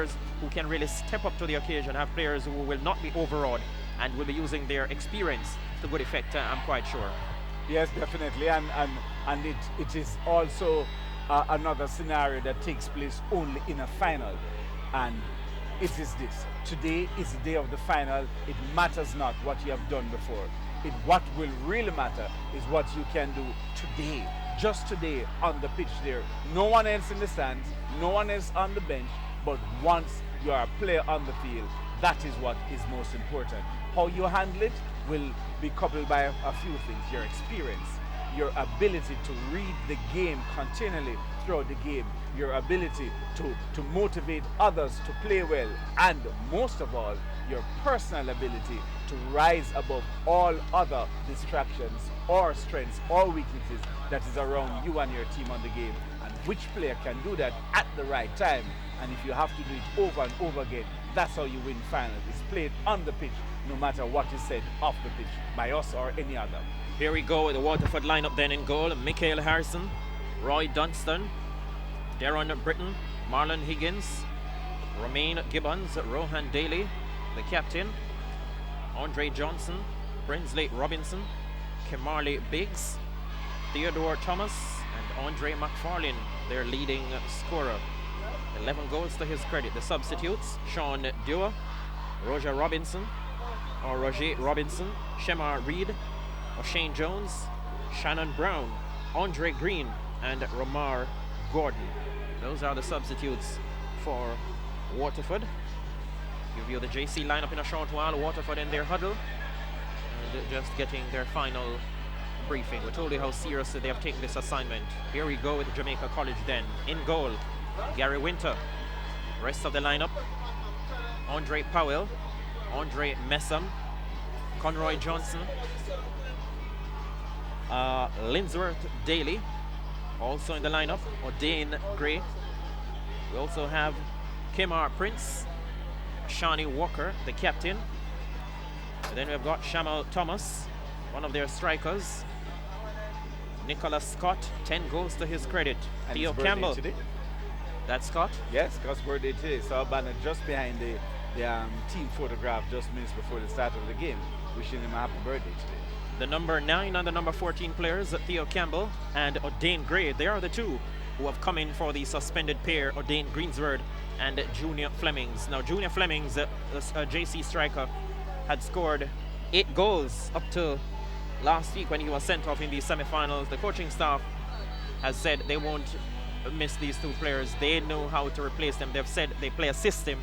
players who can really step up to the occasion, have players who will not be overawed and will be using their experience to good effect, I'm quite sure. Yes, definitely, and it is also another scenario that takes place only in a final, and it is this. Today is the day of the final. It matters not what you have done before. What will really matter is what you can do today, just today on the pitch there. No one else in the stands, no one else on the bench, but once you are a player on the field, that is what is most important. How you handle it will be coupled by a few things: your experience, your ability to read the game continually throughout the game, your ability to motivate others to play well, and most of all, your personal ability to rise above all other distractions or strengths or weaknesses that is around you and your team on the game. And which player can do that at the right time? And if you have to do it over and over again, that's how you win finals. It's played on the pitch, no matter what is said off the pitch by us or any other. Here we go with the Waterford lineup then in goal. Michael Harrison, Roy Dunstan, Darren Britton, Marlon Higgins, Romain Gibbons, Rohan Daly, the captain, Andre Johnson, Brinsley Robinson, Kemarley Biggs, Theodore Thomas, and Andre McFarlane, their leading scorer. 11 goals to his credit. The substitutes: Sean Dewar, Roger Robinson, Shemar Reed, O'Shane Jones, Shannon Brown, Andre Green, and Ramar Gordon. Those are the substitutes for Waterford. Give you the JC lineup in a short while. Waterford in their huddle and just getting their final briefing. We told you how seriously they have taken this assignment. Here we go with Jamaica College then. In goal, Gary Winter. Rest of the lineup: Andre Powell, Andre Messam, Conroy Johnson, Linsworth Daly, also in the lineup, O'Dane Gray. We also have Kemar Prince, Shawnee Walker, the captain. And then we've got Shamal Thomas, one of their strikers. Nicholas Scott, 10 goals to his credit. And Theo his Campbell. today. That's Scott? Yes, Scott's birthday today. Saw a banner just behind the team photograph just minutes before the start of the game, wishing him a happy birthday today. The number 9 and the number 14 players, Theo Campbell and O'Dane Gray, they are the two who have come in for the suspended pair, O'Dane Greensword and Junior Flemings. Now, Junior Flemings, a JC striker, had scored 8 goals up to last week when he was sent off in the semi-finals. The coaching staff has said they won't miss these two players. They know how to replace them. They've said they play a system.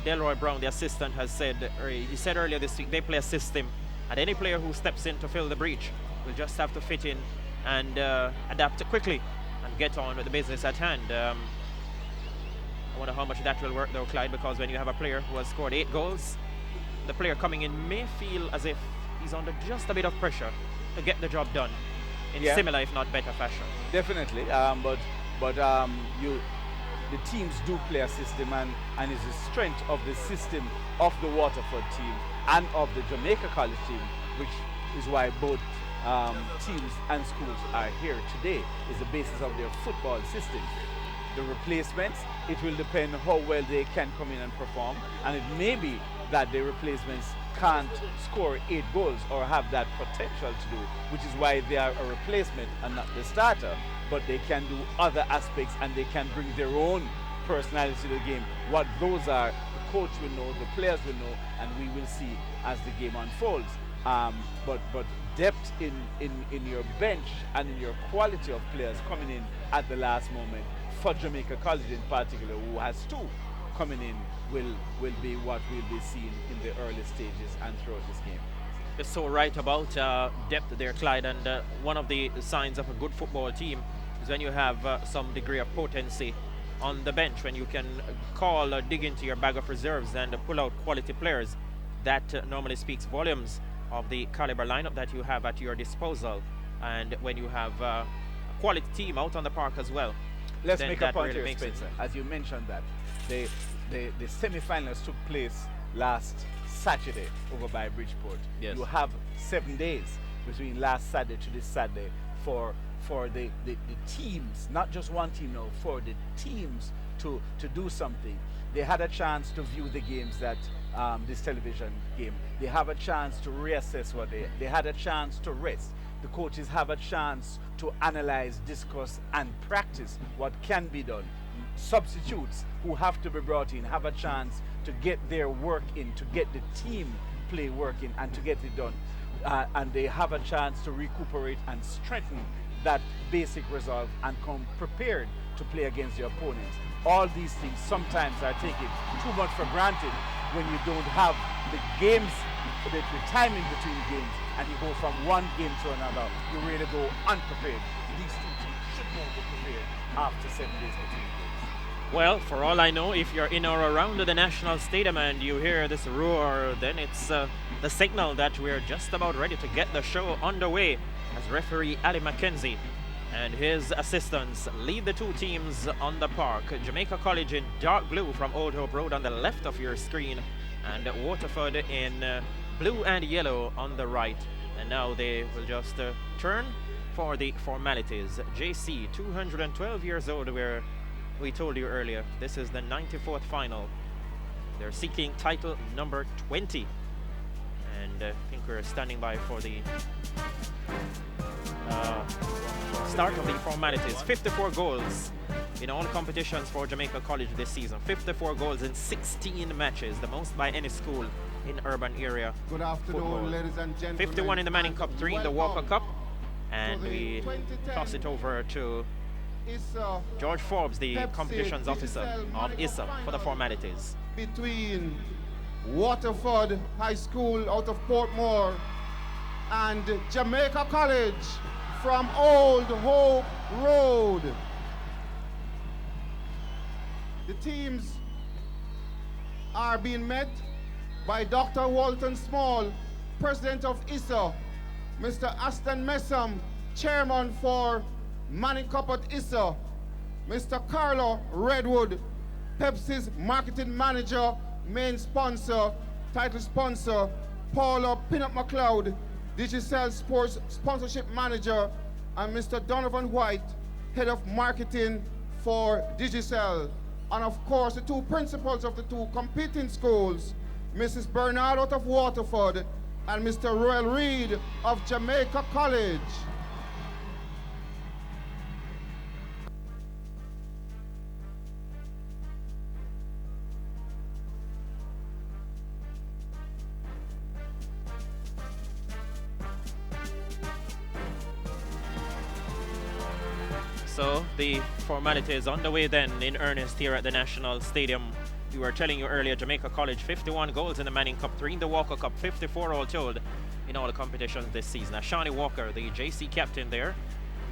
Delroy Brown, the assistant, has said, he said earlier this week, they play a system, and any player who steps in to fill the breach will just have to fit in and adapt quickly and get on with the business at hand. I wonder how much that will work though, Clyde, because when you have a player who has scored 8 goals, the player coming in may feel as if he's under just a bit of pressure to get the job done in similar, if not better fashion. Definitely, but the teams do play a system, and it's the strength of the system of the Waterford team and of the Jamaica College team, which is why both teams and schools are here today, is the basis of their football system. The replacements, it will depend how well they can come in and perform, and it may be that the replacements can't score 8 goals or have that potential to do, which is why they are a replacement and not the starter. But they can do other aspects and they can bring their own personality to the game. What those are, the coach will know, the players will know, and we will see as the game unfolds. But depth in your bench and in your quality of players coming in at the last moment, for Jamaica College in particular, who has 2 coming in, will be what we'll be seeing in the early stages and throughout this game. You're so right about depth there, Clyde, and one of the signs of a good football team is when you have some degree of potency on the bench, when you can call or dig into your bag of reserves and pull out quality players. That normally speaks volumes of the caliber lineup that you have at your disposal, and when you have a quality team out on the park as well. Let's make a point here, Spencer. As you mentioned that the semi-finals took place last Saturday over by Bridgeport. Yes. You have 7 days between last Saturday to this Saturday for the teams, not just one team now, for the teams to do something. They had a chance to view the games that this television game. They have a chance to reassess what they had a chance to rest. The coaches have a chance to analyze, discuss, and practice what can be done. Substitutes who have to be brought in have a chance to get their work in, to get the team play working, and to get it done. And they have a chance to recuperate and strengthen that basic resolve and come prepared to play against the opponents. All these things sometimes are taken too much for granted when you don't have the games, the time in between games, and you go from one game to another. You really go unprepared. These two teams should not be prepared after 7 days between games. Well, for all I know, if you're in or around the National Stadium and you hear this roar, then it's the signal that we're just about ready to get the show underway as referee Ali McKenzie and his assistants lead the two teams on the park. Jamaica College in dark blue from Old Hope Road on the left of your screen, and Waterford in blue and yellow on the right. And now they will just turn for the formalities. JC, 212 years old, where we told you earlier, this is the 94th final. They're seeking title number 20. And I think we're standing by for the start of the formalities. 54 goals in all competitions for Jamaica College this season. 54 goals in 16 matches, the most by any school in urban area. Good afternoon, football. ladies and gentlemen. 51 in the Manning Cup, 3 in the Walker Cup. And we toss it over to George Forbes, the competitions officer of ISA, for the formalities. Between Waterford High School out of Portmore and Jamaica College from Old Hope Road. The teams are being met by Dr. Walton Small, President of ISA, Mr. Aston Messam, Chairman for Manning Cup at ISA, Mr. Carlo Redwood, Pepsi's Marketing Manager, main sponsor, title sponsor, Paula Pinup McLeod, Digicel Sports Sponsorship Manager, and Mr. Donovan White, Head of Marketing for Digicel. And of course, the two principals of the two competing schools, Mrs. Bernard out of Waterford and Mr. Royal Reed of Jamaica College. So the formality is underway then in earnest here at the National Stadium. We were telling you earlier, Jamaica College 51 goals in the Manning Cup, 3 in the Walker Cup, 54 all told in all the competitions this season. Shawnee Walker, the JC captain there,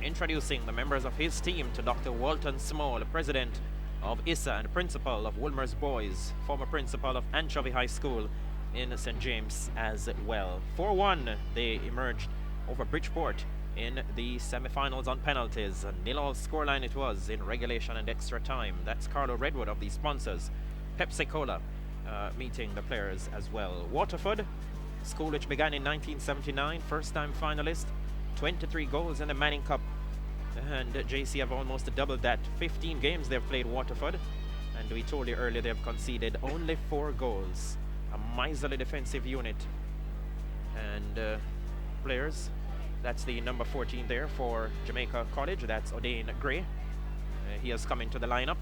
introducing the members of his team to Dr. Walton Small, president of ISA and principal of Woolmer's Boys, former principal of Anchovy High School in St. James as well. 4-1 they emerged over Bridgeport in the semi-finals on penalties. A nil-all scoreline it was in regulation and extra time. That's Carlo Redwood of the sponsors. Pepsi Cola meeting the players as well. Waterford, school which began in 1979, first-time finalist, 23 goals in the Manning Cup, and JC have almost doubled that. 15 games they've played Waterford, and we told you earlier they've conceded only 4 goals. A miserly defensive unit. And players, that's the number 14 there for Jamaica College, that's O'Dane Gray. He has come into the lineup,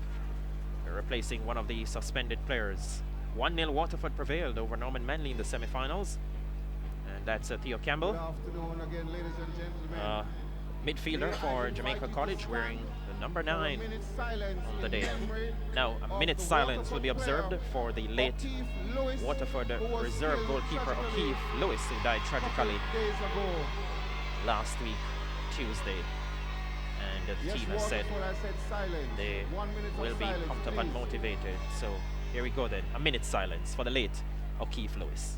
replacing one of the suspended players. 1-0 Waterford prevailed over Norman Manley in the semi-finals. And that's Theo Campbell. Good afternoon again, ladies and gentlemen. Midfielder for Jamaica College, wearing the number 9 on the day. Now, a minute's silence will be observed for the late Waterford reserve goalkeeper O'Keefe Lewis, who died tragically last week, Tuesday. And the team has said they will be pumped up and motivated. So here we go then, a minute's silence for the late O'Keefe Lewis.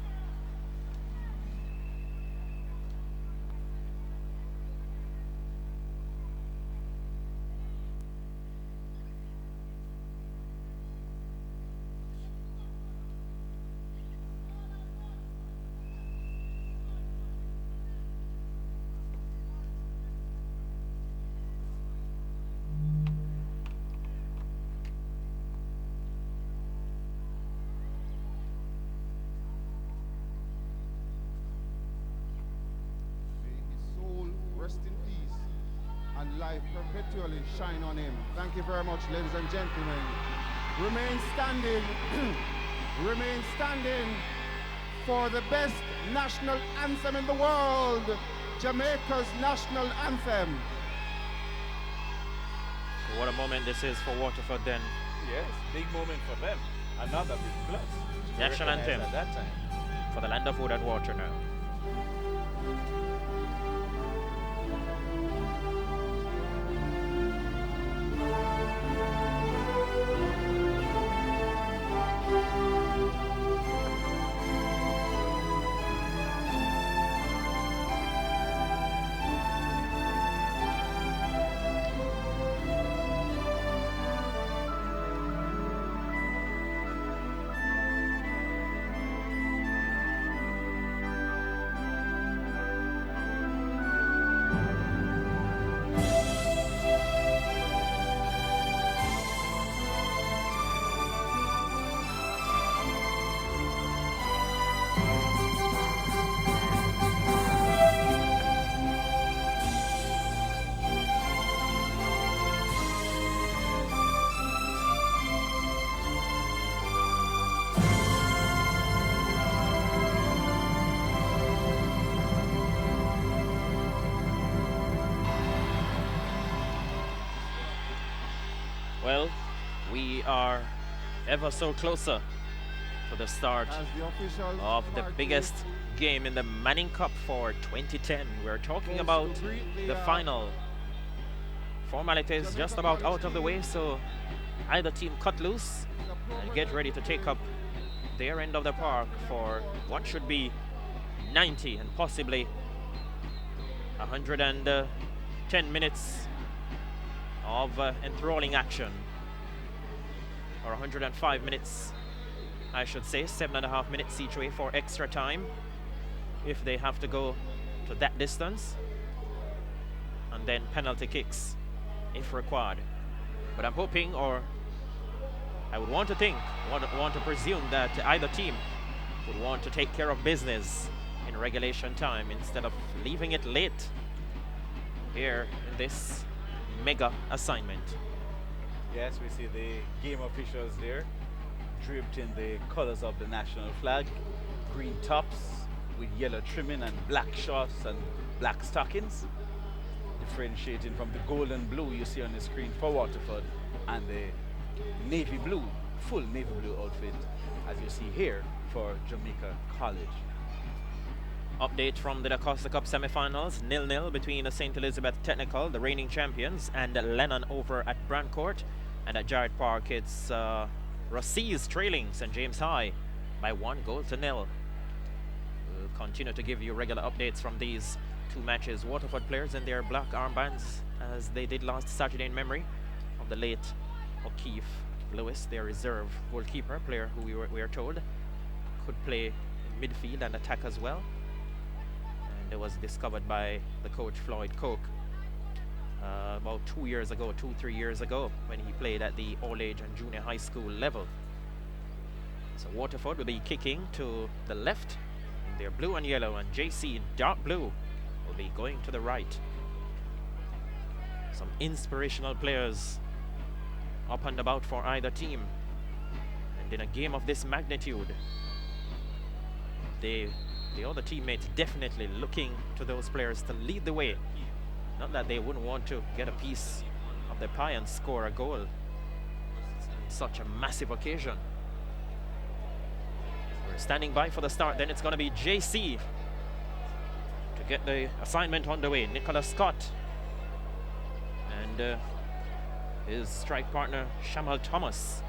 light perpetually shine on him. Thank you very much, ladies and gentlemen. Remain standing, remain standing for the best national anthem in the world, Jamaica's national anthem. What a moment this is for Waterford then. Yes, big moment for them. Another big plus. National anthem At that time. for the land of wood and water now. Well, we are ever so closer to the start As the officials of the start biggest to game in the Manning Cup for 2010. We're talking Goes about to greet the the, final. Formalities just about out of the way, so either team cut loose and get ready to take up their end of the park for what should be 90 and possibly 110 minutes of enthralling action, or 105 minutes, I should say, 7.5 minutes each way for extra time if they have to go to that distance, and then penalty kicks if required. But I'm hoping, or I would want to think, want to presume that either team would want to take care of business in regulation time instead of leaving it late here in this mega assignment. Yes, we see the game officials there, draped in the colors of the national flag, green tops with yellow trimming and black shorts and black stockings, differentiating from the gold and blue you see on the screen for Waterford and the navy blue, full navy blue outfit as you see here for Jamaica College. Update from the Acosta Cup semi-finals, 0-0 between the St. Elizabeth Technical, the reigning champions, and Lennon over at Brandcourt. And at Jarrett Park, it's Rossies trailing St. James High by 1-0. We'll continue to give you regular updates from these two matches. Waterford players in their black armbands, as they did last Saturday, in memory of the late O'Keefe Lewis, their reserve goalkeeper, player who we are told could play in midfield and attack as well. And it was discovered by the coach Floyd Coke about 3 years ago, when he played at the all-age and junior high school level. So Waterford will be kicking to the left in their blue and yellow, and JC dark blue will be going to the right. Some inspirational players up and about for either team, and in a game of this magnitude, the other teammates definitely looking to those players to lead the way. Not that they wouldn't want to get a piece of the pie and score a goal on such a massive occasion. We're standing by for the start. Then it's going to be JC to get the assignment underway. Nicholas Scott and his strike partner Shamal Thomas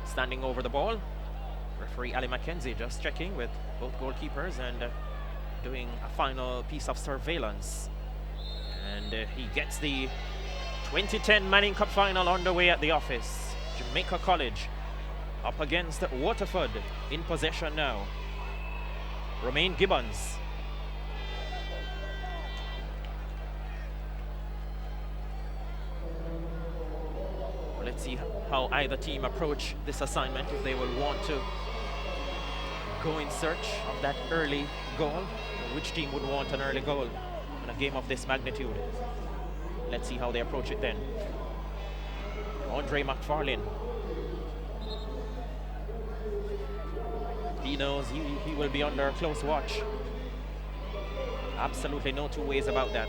standing over the ball. Referee Ali Mackenzie just checking with both goalkeepers and doing a final piece of surveillance. And he gets the 2010 Manning Cup final underway at the office. Jamaica College up against Waterford, in possession now. Romain Gibbons. Well, let's see how either team approach this assignment, if they will want to go in search of that early goal, or which team would want an early goal. And game of this magnitude. Let's see how they approach it then. Andre McFarlane. He knows he will be under close watch. Absolutely no two ways about that.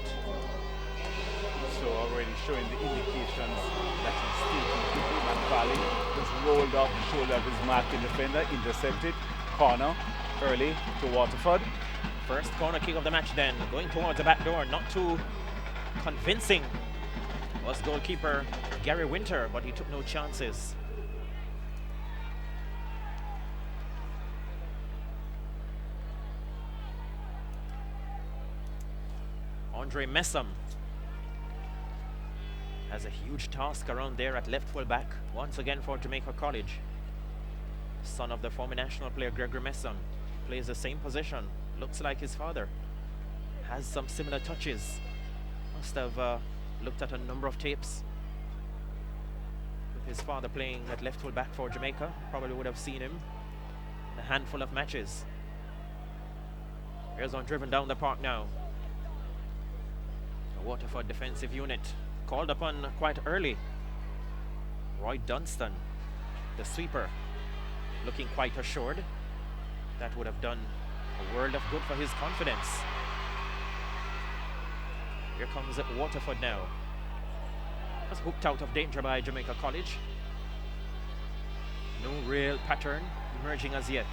So already showing the indications that he's still completely. McFarlane just rolled off the shoulder of his marking defender, intercepted, corner early to Waterford. First corner kick of the match then, going towards the back door, not too convincing was goalkeeper Gary Winter, but he took no chances. Andre Messam has a huge task around there at left full back, once again for Jamaica College. Son of the former national player Gregory Messam, plays the same position, looks like his father, has some similar touches. Must have looked at a number of tapes with his father playing at left full back for Jamaica. Probably would have seen him in a handful of matches. Here's on driven down the park now. The Waterford defensive unit called upon quite early. Roy Dunstan, the sweeper, looking quite assured. That would have done a world of good for his confidence. Here comes Waterford now. Was hooked out of danger by Jamaica College. No real pattern emerging as yet.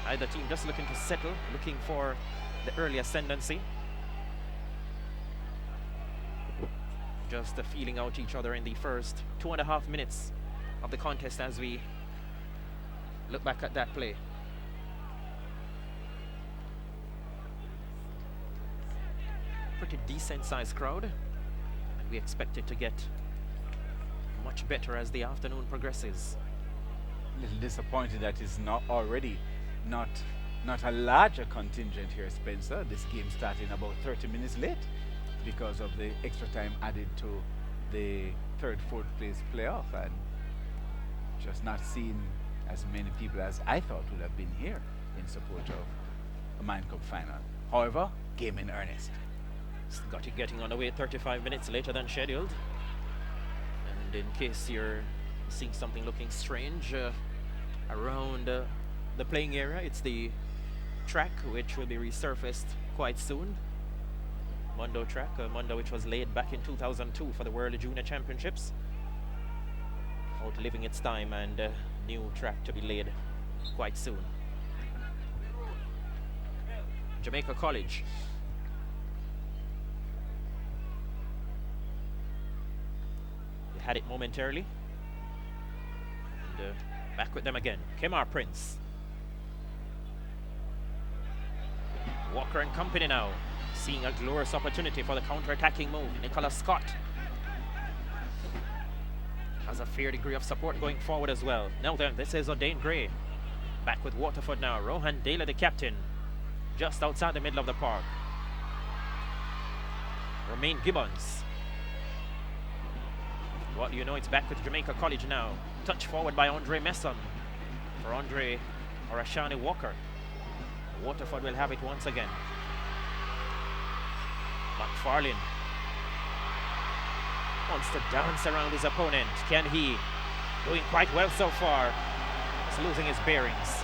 Either team just looking to settle, looking for the early ascendancy. Just feeling out each other in the first 2.5 minutes of the contest as we look back at that play. Pretty decent sized crowd, and we expect it to get much better as the afternoon progresses. A little disappointed that it's not already not a larger contingent here, Spencer. This game starting about 30 minutes late because of the extra time added to the third, fourth place playoff, and just not seeing as many people as I thought would have been here in support of a Mind Cup final. However, game in earnest. Got it getting underway 35 minutes later than scheduled. And in case you're seeing something looking strange around the playing area, it's the track which will be resurfaced quite soon. Mondo track, Mondo which was laid back in 2002 for the World Junior Championships. Outliving its time, and new track to be laid quite soon. Jamaica College. They had it momentarily. And back with them again. Kemar Prince. Walker and company now, seeing a glorious opportunity for the counter-attacking move. Nicholas Scott has a fair degree of support going forward as well. Now then, this is O'Dane Gray. Back with Waterford now. Rohan Dela, the captain, just outside the middle of the park. Romain Gibbons. What do you know, it's back with Jamaica College now. Touch forward by Andre Messam for Andre Orashani Walker. Waterford will have it once again. McFarlane wants to dance around his opponent. Can he? Doing quite well so far. He's losing his bearings.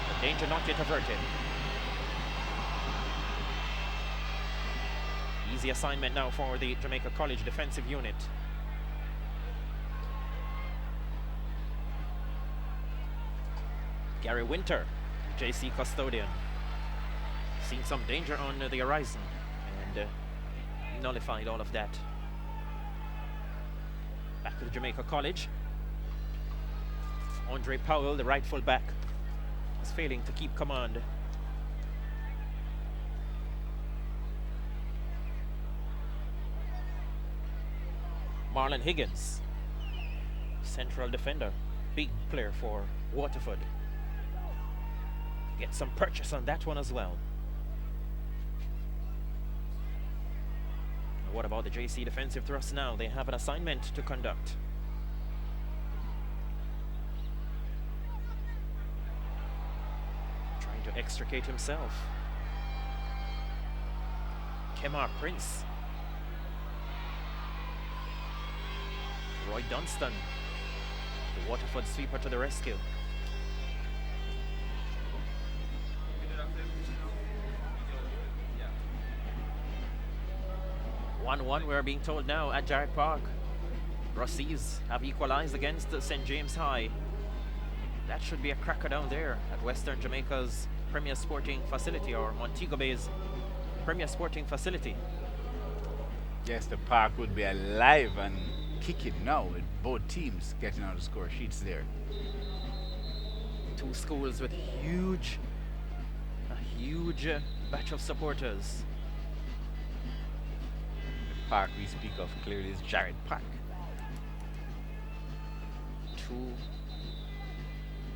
The danger not yet averted. Easy assignment now for the Jamaica College defensive unit. Gary Winter, JC custodian, seen some danger on the horizon and nullified all of that. Back to the Jamaica College. Andre Powell, the right full back, is failing to keep command. Marlon Higgins, central defender, big player for Waterford. Get some purchase on that one as well. What about the JC defensive thrust now? They have an assignment to conduct. Trying to extricate himself. Kemar Prince. Roy Dunstan, the Waterford sweeper, to the rescue. We're being told now at Jarrett Park. Rossies have equalized against St. James High. That should be a cracker down there at Western Jamaica's Premier Sporting Facility, or Montego Bay's Premier Sporting Facility. Yes, the park would be alive and kicking now with both teams getting on the score sheets there. Two schools with a huge batch of supporters. The park we speak of clearly is Jarrett Park. Two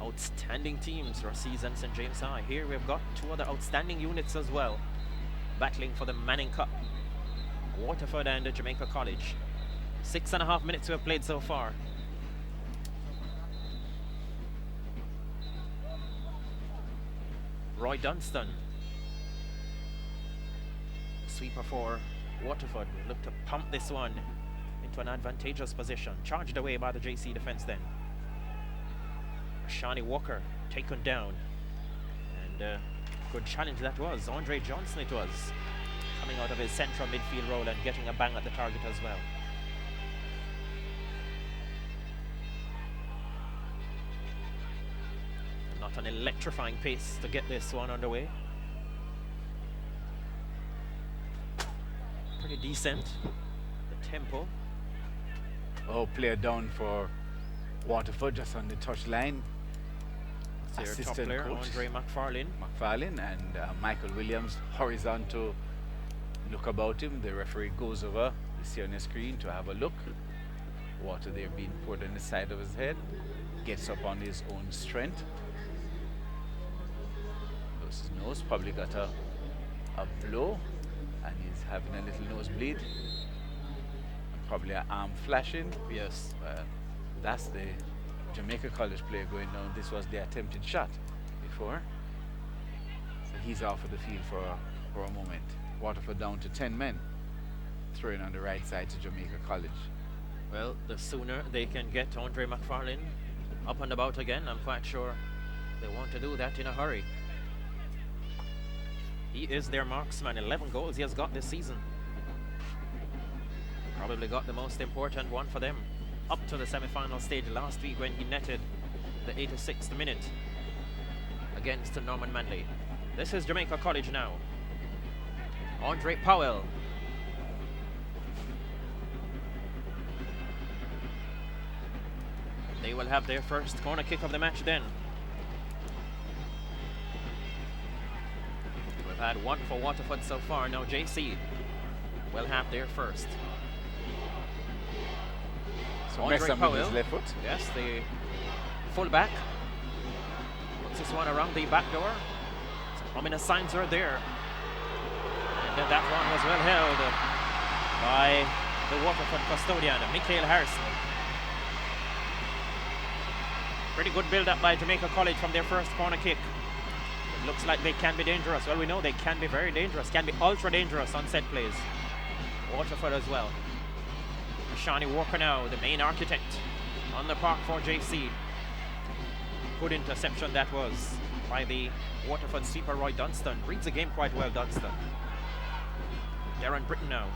outstanding teams, Rossies and St. James High. Here we've got two other outstanding units as well, battling for the Manning Cup. Waterford and Jamaica College. 6.5 minutes we have played so far. Roy Dunstan, sweeper for Waterford, will look to pump this one into an advantageous position. Charged away by the JC defense then. Shani Walker taken down, and good challenge that was. Andre Johnson it was, coming out of his central midfield role and getting a bang at the target as well. Not an electrifying pace to get this one underway. Pretty decent, the tempo. Oh, player down for Waterford just on the touchline. Their top Assistant player, coach Andre McFarlane. And Michael Williams horizontal look about him. The referee goes over, you see on the screen, to have a look. Water there being poured on the side of his head. Gets up on his own strength. Blows his nose, probably got a blow, and he's having a little nosebleed. And probably an arm flashing. Yes. That's the Jamaica College player going down. This was the attempted shot before. So he's off of the field for a moment. Waterford down to 10 men. Throwing on the right side to Jamaica College. Well, the sooner they can get Andre McFarlane up and about again, I'm quite sure they want to do that in a hurry. He is their marksman. 11 goals he has got this season. Probably got the most important one for them up to the semi-final stage last week when he netted the 86th minute against Norman Manley. This is Jamaica College now. Andre Powell. They will have their first corner kick of the match then. We've had one for Waterford so far. Now JC will have their first. So Andre Messam Powell, with his left foot. yes, the full-back, puts this one around the back door. Some ominous signs are there. And then that one was well held by the Waterford custodian, Michael Harrison. Pretty good build-up by Jamaica College from their first corner kick. It looks like they can be dangerous. Well, we know they can be very dangerous, can be ultra dangerous on set plays. Waterford as well. Shani Walker now, the main architect on the park for JC. Good interception that was by the Waterford sweeper Roy Dunstan. Reads the game quite well, Dunstan. Darren Britton now,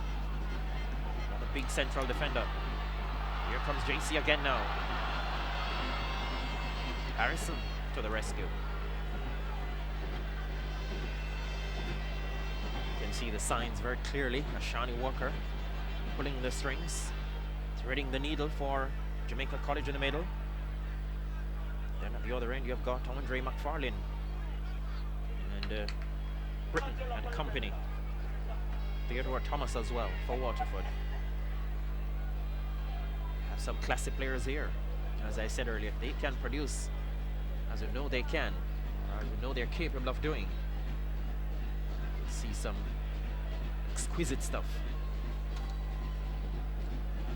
another big central defender. Here comes JC again now. Harrison to the rescue. You can see the signs very clearly. Shani Walker pulling the strings, threading the needle for Jamaica College in the middle. Then at the other end you've got Andre McFarlane and Britton and company. Theodore Thomas as well for Waterford. Have some classic players here. As I said earlier, they can produce, as you know they can, or as you know they're capable of doing. You'll see some exquisite stuff.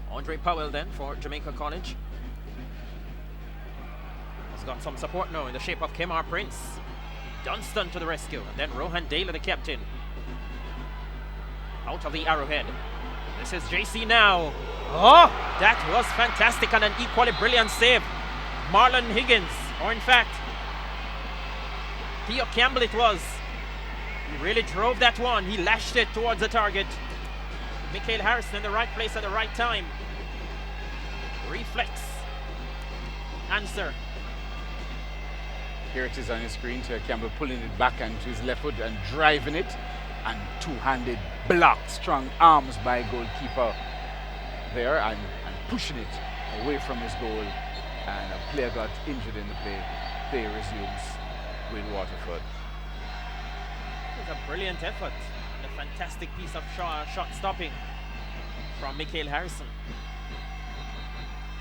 Andre Powell then for Jamaica College. Has got some support now in the shape of Kemar Prince. Dunstan to the rescue, and then Rohan Daly, the captain. out of the Arrowhead. This is JC now. Oh, that was fantastic and an equally brilliant save. Marlon Higgins, or in fact, Theo Campbell it was. He really drove that one. He lashed it towards the target. Michael Harrison in the right place at the right time. Reflex. Answer. Here it is on your screen. Theo Campbell pulling it back onto his left foot and driving it. And two-handed block, strong arms by goalkeeper there and pushing it away from his goal. And a player got injured in the play. Play resumes with Waterford. It was a brilliant effort and a fantastic piece of shot stopping from Michael Harrison.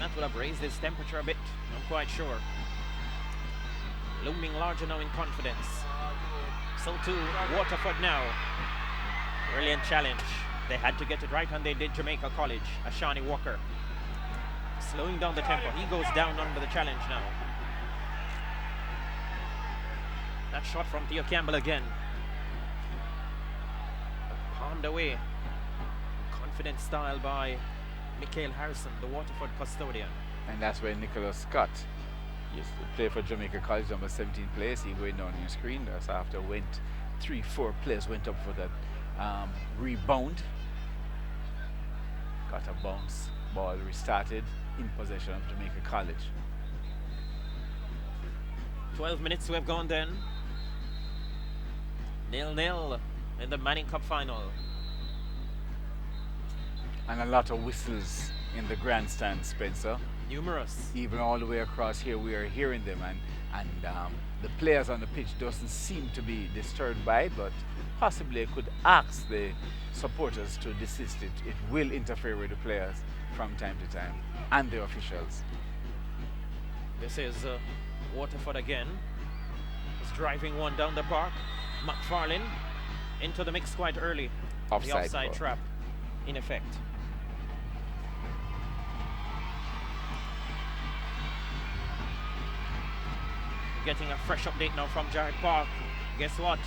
That would have raised his temperature a bit, I'm quite sure. Looming larger now in confidence. So too, Waterford now. Brilliant challenge. They had to get it right, and they did. Jamaica College. Ashani Walker slowing down the tempo. He goes down under the challenge now. That shot from Theo Campbell again. Palmed away. Confident style by Michael Harrison, the Waterford custodian. And that's where Nicholas Scott used to play for Jamaica College, number 17 place. He going down on your screen. That's after 3-4 players went up for that rebound. Got a bounce. Ball restarted in possession of Jamaica College. 12 minutes to have gone then. 0-0 in the Manning Cup final. And a lot of whistles in the grandstand, Spencer. Numerous. Even all the way across here, we are hearing them, and the players on the pitch doesn't seem to be disturbed by it, but possibly I could ask the supporters to desist. It will interfere with the players from time to time and the officials. This is Waterford again. He's driving one down the park. McFarlane into the mix quite early. The offside trap in effect. Getting a fresh update now from Jared Park. Guess what?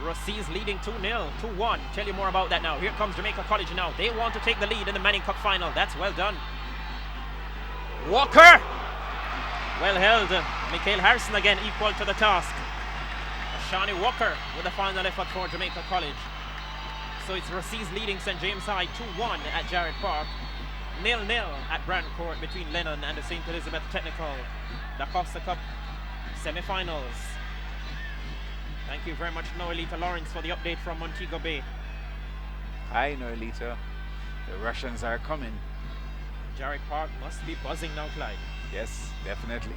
Rossi's leading 2-0, 2-1. Tell you more about that now. Here comes Jamaica College now. They want to take the lead in the Manning Cup final. That's well done. Walker! Well held. Michael Harrison again equal to the task. Shani Walker with the final effort for Jamaica College. So it's Rossi's leading St. James High 2-1 at Jared Park. 0-0 at Brandcourt between Lennon and the St. Elizabeth Technical. The Costa Cup semi-finals. Thank you very much, Noelita Lawrence, for the update from Montego Bay. Hi, Noelita. The Russians are coming. Jared Park must be buzzing now, Clyde. Yes, definitely.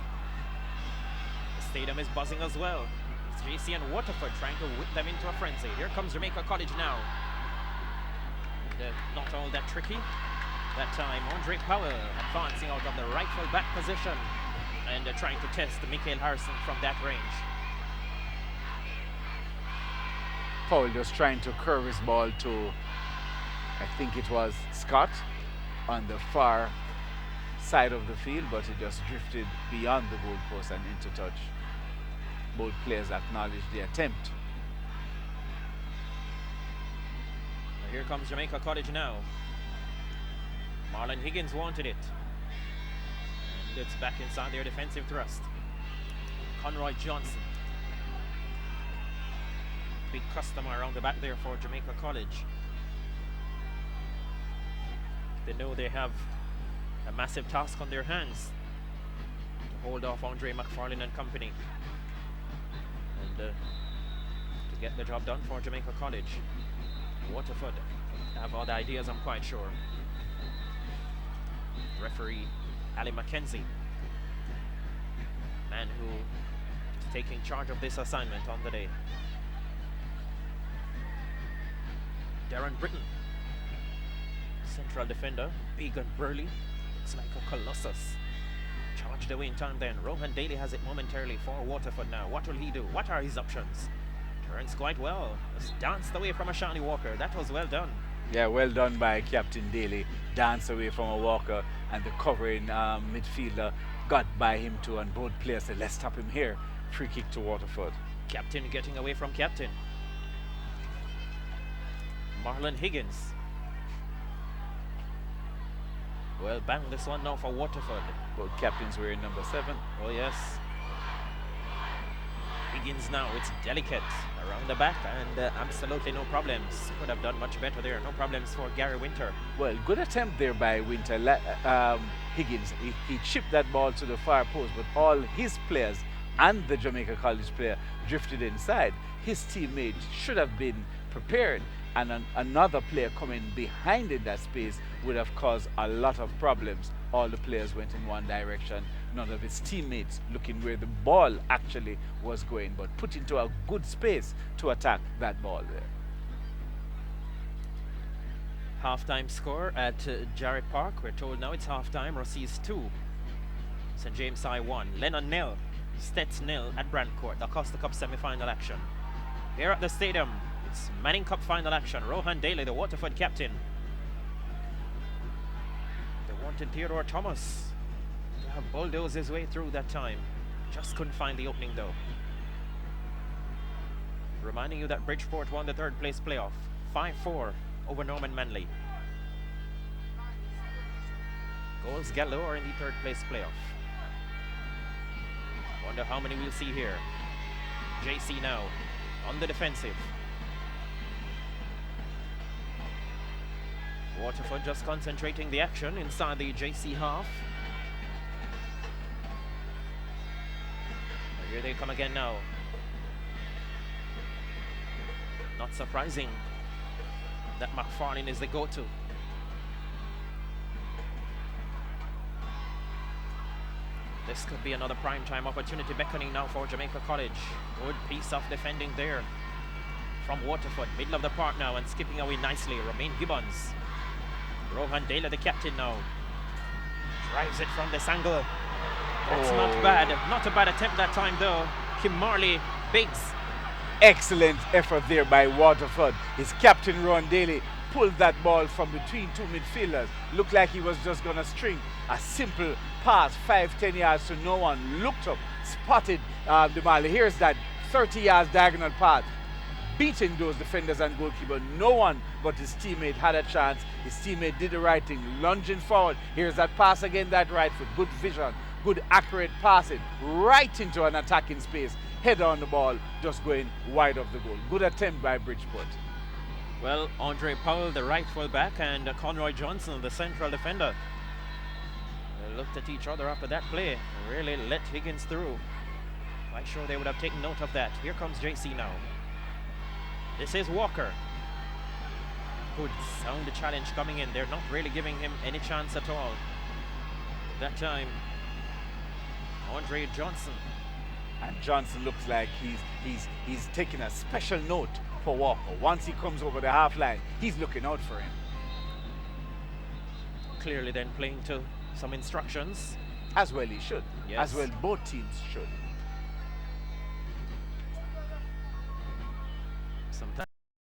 The stadium is buzzing as well. It's JC and Waterford trying to whip them into a frenzy. Here comes Jamaica College now. Not all that tricky. That time, Andre Powell advancing out of the rightful back position and trying to test Michael Harrison from that range. Powell just trying to curve his ball to, I think it was Scott on the far side of the field, but it just drifted beyond the goalpost and into touch. Both players acknowledged the attempt. Here comes Jamaica College now. Marlon Higgins wanted it. And it's back inside their defensive thrust. Conroy Johnson. Big customer around the back there for Jamaica College. They know they have a massive task on their hands to hold off Andre McFarlane and company. And to get the job done for Jamaica College. Waterford have all the ideas, I'm quite sure. Referee Ali McKenzie, man who is taking charge of this assignment on the day. Darren Britton, central defender, big and burly, looks like a colossus. Charged away in time then. Rohan Daly has it momentarily for Waterford now. What will he do? What are his options? Turns quite well. Just danced away from a Shani Walker. That was well done. Yeah, well done by Captain Daly. Danced away from a Walker, and the covering midfielder got by him too, and both players said, let's stop him here. Free kick to Waterford. Captain getting away from Captain. Marlon Higgins. Well, bang this one now for Waterford. Both captains wearing number 7. Oh yes. Higgins now, it's delicate around the back and absolutely no problems. Could have done much better there. No problems for Gary Winter. Well, good attempt there by Winter. Higgins, he chipped that ball to the far post, but all his players and the Jamaica College player drifted inside. His teammates should have been prepared, and another player coming behind in that space would have caused a lot of problems. All the players went in one direction, none of his teammates looking where the ball actually was going, but put into a good space to attack that ball there. Half-time score at Jarrett Park. We're told now it's half-time. Rossies 2, St. James I 1. Lennon nil, Stets nil at Brandcourt. The Costa Cup semi-final action. Here at the stadium, it's Manning Cup final action. Rohan Daly, the Waterford captain. They wanted Theodore Thomas to have bulldozed his way through that time. Just couldn't find the opening though. Reminding you that Bridgeport won the 3rd place playoff, 5-4 over Norman Manley. Goals galore in the 3rd place playoff. Wonder how many we'll see here. JC now on the defensive. Waterford just concentrating the action inside the JC half. Here they come again now. Not surprising that McFarlane is the go-to. This could be another prime-time opportunity beckoning now for Jamaica College. Good piece of defending there from Waterford. Middle of the park now and skipping away nicely. Romain Gibbons. Rohan Daly, the captain now. Drives it from this angle. That's not bad. Not a bad attempt that time though. Kim Marley, Biggs. Excellent effort there by Waterford. His captain, Ron Daly, pulled that ball from between 2 midfielders. Looked like he was just going to string a simple pass, 5-10 yards to no one. Looked up, spotted the Marley. Here's that 30 yards diagonal pass, beating those defenders and goalkeeper. No one but his teammate had a chance. His teammate did the right thing, lunging forward. Here's that pass again, that right foot. Good vision, good accurate passing, right into an attacking space. Head on the ball, just going wide of the goal. Good attempt by Bridgeport. Well, Andre Powell, the right full back, and Conroy Johnson, the central defender. They looked at each other after that play. Really let Higgins through. Quite sure they would have taken note of that. Here comes JC now. This is Walker. Good sound challenge coming in. They're not really giving him any chance at all. That time, Andre Johnson. And Johnson looks like he's taking a special note for Walker. Once he comes over the half line, he's looking out for him. Clearly then playing to some instructions. As well he should. Yes. As well both teams should.